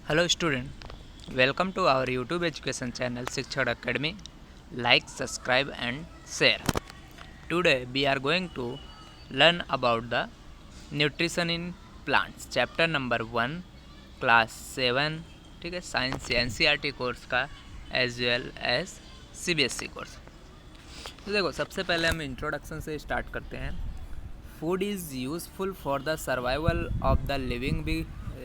Hello student, welcome to our YouTube education channel Shikshak Academy. Like, subscribe and share. Today we are going to learn about the nutrition in plants chapter number 1 class 7 ठीक है science NCERT course का as well as CBSE course. तो देखो सबसे पहले हम introduction से start करते हैं। Food is useful for the survival of the living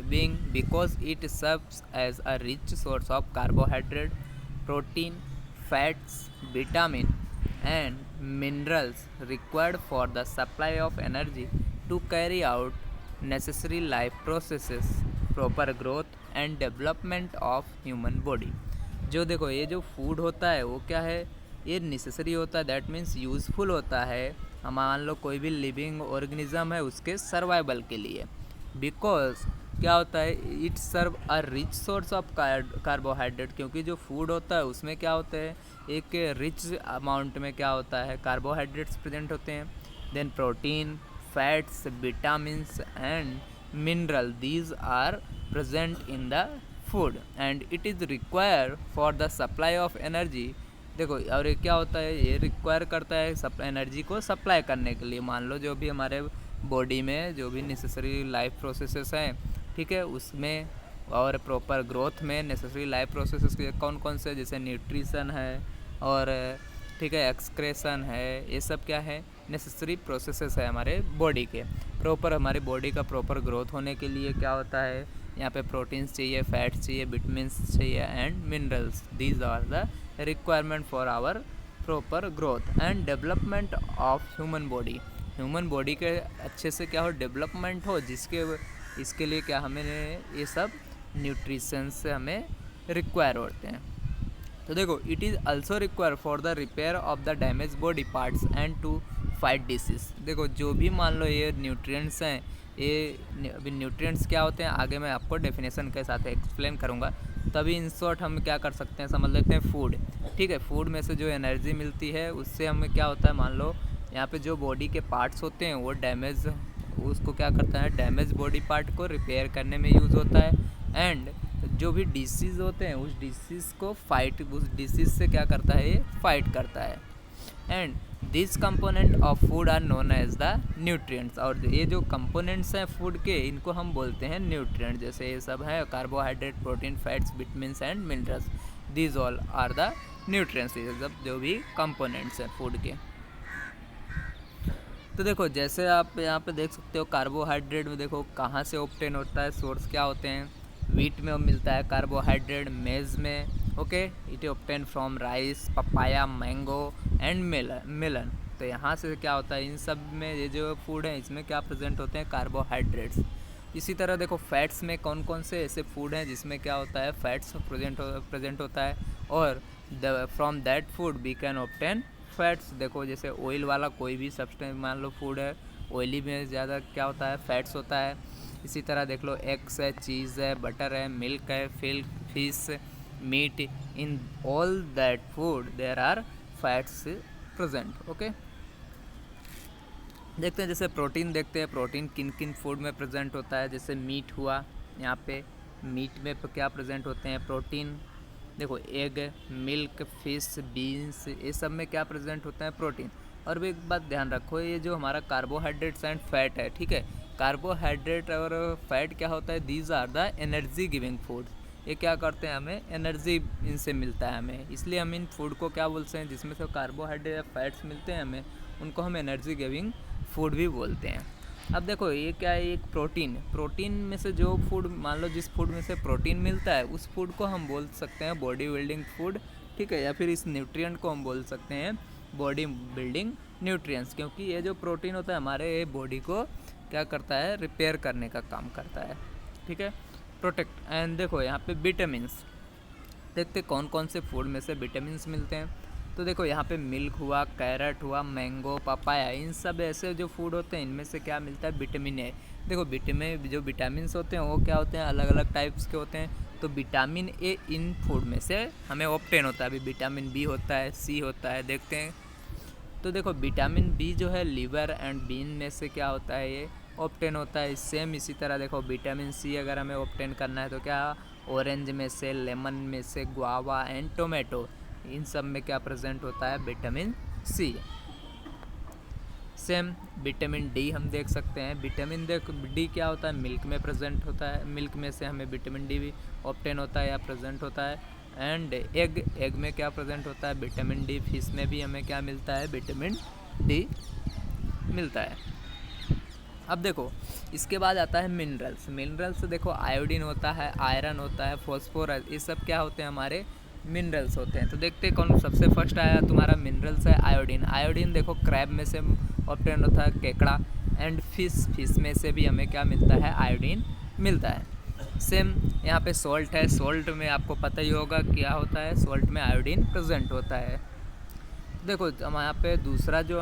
being because it serves as a rich source of carbohydrate, protein, fats, vitamin and minerals required for the supply of energy to carry out necessary life processes, proper growth and development of human body। जो देखो ये जो food होता है वो क्या है, ये नेसेसरी होता है, दैट मीन्स यूज़फुल होता है। हम मान लो कोई भी लिविंग ऑर्गेनिज्म है उसके सर्वाइवल के लिए। बिकॉज क्या होता है, it serve a rich source of carbohydrate, क्योंकि जो फूड होता है उसमें क्या होता है, एक रिच अमाउंट में क्या होता है कार्बोहाइड्रेट्स प्रेजेंट होते हैं। Then protein, fats, vitamins and mineral, these are present in the food and it is require for the supply of energy. देखो और ये क्या होता है, ये रिक्वायर करता है एनर्जी को सप्लाई करने के लिए। मान लो जो भी हमारे बॉडी में जो भी नेसेसरी लाइफ प्रोसेसेस हैं, ठीक है, उसमें और प्रॉपर ग्रोथ में नेसेसरी लाइफ प्रोसेसेस कौन कौन से, जैसे न्यूट्रिशन है और ठीक है एक्सक्रेशन है, ये सब क्या है नेसेसरी प्रोसेसेस है हमारे बॉडी के। प्रॉपर हमारी बॉडी का प्रॉपर ग्रोथ होने के लिए क्या होता है, यहाँ पे प्रोटीन्स चाहिए, फैट्स चाहिए, विटामिन्स चाहिए and minerals. These are the requirement for our proper growth and development of human body. Human body के अच्छे से क्या हो डेवलपमेंट हो, जिसके इसके लिए क्या हमें ये सब न्यूट्रिशन से हमें रिक्वायर होते हैं। तो देखो it is also require for the repair of the damage body parts and to fight disease. देखो जो भी मान लो ये न्यूट्रिएंट्स हैं, ये अभी न्यूट्रिएंट्स क्या होते हैं आगे मैं आपको डेफिनेशन के साथ एक्सप्लेन करूँगा। तभी इन शॉर्ट हम क्या कर सकते हैं, समझ लेते हैं फूड। ठीक है, फूड में से जो एनर्जी मिलती है उससे हमें क्या होता है, मान लो यहाँ पे जो बॉडी के पार्ट्स होते हैं वो डैमेज, उसको क्या करता है डैमेज बॉडी पार्ट को रिपेयर करने में यूज़ होता है। एंड जो भी डिसीज़ होते हैं उस डिसीज़ को फाइट, उस डिसीज़ से क्या करता है ये फाइट करता है। And this component of food are known as the nutrients. और ये जो कंपोनेंट्स हैं फूड के इनको हम बोलते हैं न्यूट्रिएंट। जैसे ये सब है carbohydrate, protein, fats, vitamins and minerals, these all are the nutrients. ये सब जो भी कंपोनेंट्स हैं फूड के। तो देखो जैसे आप यहाँ पे देख सकते हो कार्बोहाइड्रेट में देखो कहाँ से ऑब्टेन होता है, सोर्स क्या होते हैं। वीट में मिलता है कार्बोहाइड्रेट, मेज में okay, it obtain from rice, papaya, mango and melon. तो यहाँ से क्या होता है, इन सब में ये जो फूड है इसमें क्या प्रेजेंट होते हैं कार्बोहाइड्रेट्स। इसी तरह देखो फैट्स में कौन कौन से ऐसे फूड हैं जिसमें क्या होता है फैट्स प्रेजेंट होता है, और from that food we can obtain fats. देखो जैसे ऑयल वाला कोई भी सब्सटेंस मान लो फूड है, ऑयली में ज़्यादा क्या होता है फैट्स होता है। इसी तरह देख लो एग्स है, चीज़ है, बटर है, मिल्क है, fish, meat, in all that food there are fats present. Okay, देखते हैं जैसे प्रोटीन देखते हैं, प्रोटीन किन किन फूड में प्रेजेंट होता है। जैसे मीट हुआ, यहाँ पे मीट में क्या प्रेजेंट होते हैं प्रोटीन। देखो एग, मिल्क, फिश, बीन्स, ये सब में क्या प्रेजेंट होता है प्रोटीन। और भी एक बात ध्यान रखो, ये जो हमारा कार्बोहाइड्रेट्स एंड फैट है, ठीक है, कार्बोहाइड्रेट और फैट क्या होता है, these are the energy giving food. ये क्या करते हैं, हमें एनर्जी इनसे मिलता है हमें, इसलिए हम इन फूड को क्या बोलते हैं, जिसमें से कार्बोहाइड्रेट या फैट्स मिलते हैं हमें, उनको हम एनर्जी गिविंग फूड भी बोलते हैं। अब देखो ये क्या है, एक प्रोटीन में से जो फूड मान लो जिस फूड में से प्रोटीन मिलता है उस फूड को हम बोल सकते हैं बॉडी बिल्डिंग फूड, ठीक है, या फिर इस न्यूट्रिएंट को हम बोल सकते हैं बॉडी बिल्डिंग न्यूट्रिएंट्स, क्योंकि ये जो प्रोटीन होता है हमारे बॉडी को क्या करता है रिपेयर करने का काम करता है, ठीक है, प्रोटेक्ट। एंड देखो यहाँ पे विटामिन्स देखते कौन कौन से फूड में से विटामिन्स मिलते हैं। तो देखो यहाँ पे मिल्क हुआ, कैरेट हुआ, मैंगो, पपाया, इन सब ऐसे जो फूड होते हैं इनमें से क्या मिलता है विटामिन ए। देखो विटामिन जो विटामिन्स होते हैं वो क्या होते हैं अलग अलग टाइप्स के होते हैं। तो विटामिन ए इन फूड में से हमें ऑब्टेन होता है। अभी विटामिन बी होता है, सी होता है, देखते हैं। तो देखो विटामिन बी जो है लीवर एंड बीन में से क्या होता है ये ऑब्टेन होता है। सेम इसी तरह देखो विटामिन सी अगर हमें ऑब्टेन करना है तो क्या ऑरेंज में से, लेमन में से, गुआवा एंड टोमेटो, इन सब में क्या प्रेजेंट होता है? Vitamin C. Same vitamin D हम देख सकते हैं। विटामिन डी क्या होता है? मिल्क में प्रेजेंट होता है, मिल्क में से हमें विटामिन डी भी ऑब्टेन होता है या प्रेजेंट होता है। एंड एग में क्या प्रेजेंट होता है? Vitamin D. फिश में भी हमें क्या मिलता है? विटामिन डी मिलता है। अब देखो इसके बाद आता है मिनरल्स। मिनरल्स देखो आयोडीन होता है, आयरन होता है, फॉस्फोरस, ये सब क्या होते हैं? हमारे मिनरल्स होते हैं। तो देखते हैं कौन सबसे फर्स्ट आया तुम्हारा मिनरल्स है आयोडीन। आयोडीन देखो क्रैब में से ऑब्टेन होता है, केकड़ा एंड फिश में से भी हमें क्या मिलता है? आयोडीन मिलता है। सेम यहाँ पे सॉल्ट है। सॉल्ट में आपको पता ही होगा क्या होता है? सॉल्ट में आयोडीन प्रेजेंट होता है। देखो हम यहाँ पे दूसरा जो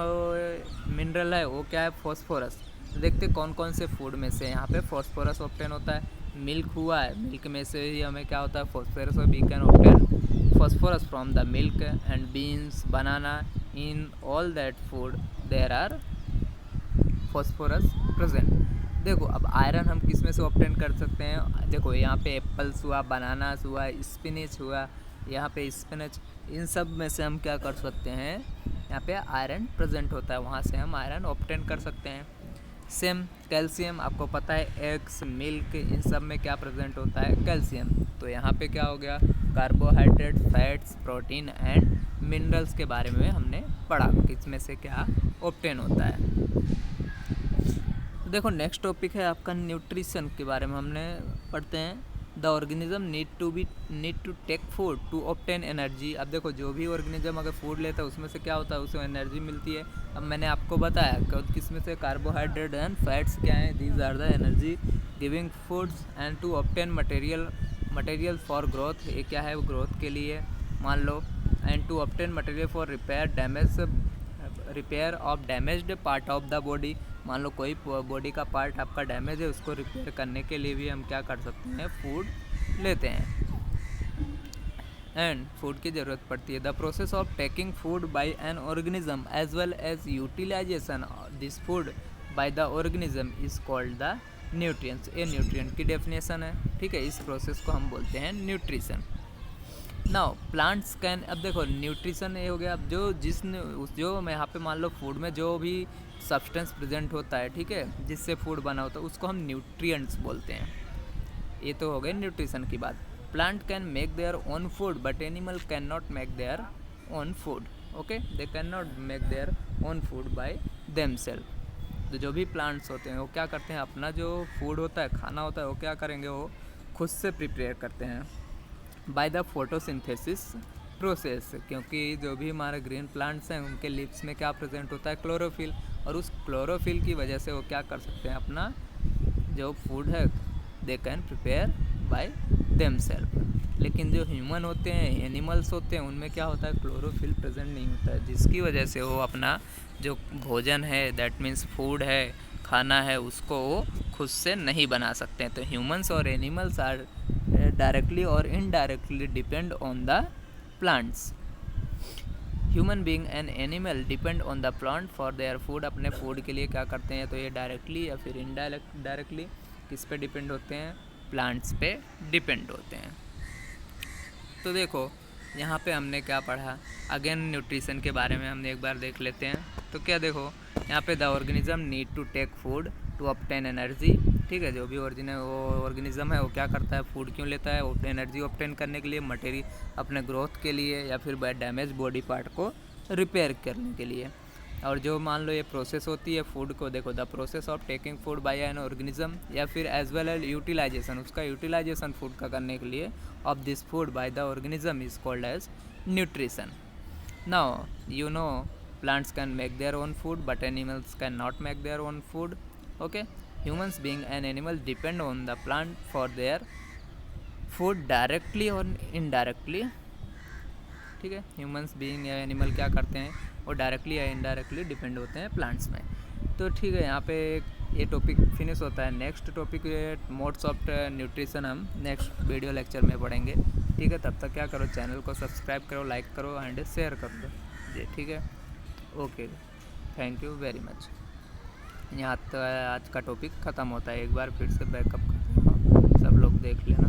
मिनरल है वो क्या है? फॉस्फोरस। देखते कौन कौन से फूड में से यहाँ पे फॉस्फोरस ऑब्टेन होता है। मिल्क हुआ है, मिल्क में से ही हमें क्या होता है? फॉस्फोरस। और we can obtain phosphorus from the milk and beans, banana, in all that food there are phosphorus present. देखो अब आयरन हम किस में से ऑब्टेन कर सकते हैं? देखो यहाँ पे एप्पल्स हुआ, बनानास हुआ, स्पिनच हुआ, यहाँ पे स्पिनच, इन सब में से हम क्या कर सकते हैं? यहाँ पे आयरन प्रेजेंट होता है, वहाँ से हम आयरन ऑब्टेन कर सकते हैं। सेम कैल्शियम, आपको पता है एग्स, मिल्क, इन सब में क्या प्रेजेंट होता है? कैल्शियम। तो यहाँ पे क्या हो गया? Carbohydrate, fats, protein and minerals के बारे में हमने पढ़ा, किस में से क्या ऑब्टेन होता है। देखो नेक्स्ट टॉपिक है आपका न्यूट्रिशन के बारे में हमने पढ़ते हैं। The organism need to take food to obtain energy. अब देखो जो भी ऑर्गेनिज्म अगर फूड लेता है उसमें से क्या होता है? उसे एनर्जी मिलती है। अब मैंने आपको बताया कि किस में से कार्बोहाइड्रेट एंड फैट्स क्या हैं? These are the energy giving foods and to obtain material for growth. ये क्या है? ग्रोथ के लिए मान लो। And to obtain material for repair of damaged part of the body. मान लो कोई बॉडी का पार्ट आपका डैमेज है, उसको रिपेयर करने के लिए भी हम क्या कर सकते हैं? फूड लेते हैं एंड फूड की ज़रूरत पड़ती है। The process of taking food by an organism as well as utilization this food by the organism is called the nutrients. ये न्यूट्रिएंट की डेफिनेशन है, ठीक है। इस प्रोसेस को हम बोलते हैं न्यूट्रिशन। नाउ प्लांट्स कैन, अब देखो न्यूट्रिशन ये हो गया। अब जो मैं यहाँ पे मान लो फूड में जो भी सब्सटेंस प्रेजेंट होता है, ठीक है, जिससे फूड बना होता है, उसको हम न्यूट्रिएंट्स बोलते हैं। ये तो हो गए न्यूट्रिशन की बात। Plant can make their own food but animal can not make their own food. Okay, they can not make their own food by themself. तो जो भी प्लांट्स होते हैं वो क्या करते हैं? अपना जो फूड होता है, खाना होता है, वो क्या करेंगे? वो खुद से प्रिपेयर करते हैं बाय द फोटोसिंथेसिस प्रोसेस। क्योंकि जो भी हमारे ग्रीन प्लांट्स हैं उनके लिप्स में क्या प्रेजेंट होता है? क्लोरोफिल। और उस क्लोरोफिल की वजह से वो क्या कर सकते हैं? अपना जो फूड है they can prepare by themself. लेकिन जो ह्यूमन होते हैं, एनिमल्स होते हैं, उनमें क्या होता है? क्लोरोफिल प्रेजेंट नहीं होता है, जिसकी वजह से वो अपना जो भोजन है, दैट मीन्स फूड है, खाना है, उसको वो खुद से नहीं बना सकते हैं। तो ह्यूमंस और एनिमल्स आर डायरेक्टली और indirectly depend on the plants. Human being and animal depend on the plant for their food. अपने फूड के लिए क्या करते हैं? तो ये डायरेक्टली या फिर डायरेक्टली किस पे डिपेंड होते हैं? प्लांट्स पे डिपेंड होते हैं। तो देखो यहाँ पे हमने क्या पढ़ा? अगेन न्यूट्रिशन के बारे में हमने एक बार देख लेते हैं। तो क्या देखो यहाँ पे the organism need to take food to obtain energy, ठीक है। जो भी ऑर्गेनिज्म है वो क्या करता है? फूड क्यों लेता है? एनर्जी ऑब्टेन करने के लिए, मटेरियल अपने ग्रोथ के लिए, या फिर डैमेज बॉडी पार्ट को रिपेयर करने के लिए। और जो मान लो ये प्रोसेस होती है फूड को, देखो the process of taking food by an organism, या फिर एज वेल एज यूटिलाइजेशन, उसका यूटिलाइजेशन फूड का करने के लिए of this food by the organism is called as nutrition. Now you know plants can make their own food but animals cannot make their own food. Okay, humans being an animal depend on the plant for their food directly or indirectly, ठीक है। Humans being या animal क्या करते हैं? वो directly या indirectly depend होते हैं प्लांट्स में। तो ठीक है, यहाँ पे ये टॉपिक फिनिश होता है। Next topic modes of nutrition हम नेक्स्ट वीडियो लेक्चर में पढ़ेंगे, ठीक है। तब तक क्या करो? चैनल को सब्सक्राइब करो, लाइक करो एंड शेयर कर दो जी, ठीक है। Okay, thank you very much. यहाँ तो आज का टॉपिक ख़त्म होता है। एक बार फिर से बैकअप कर देना, सब लोग देख लेना।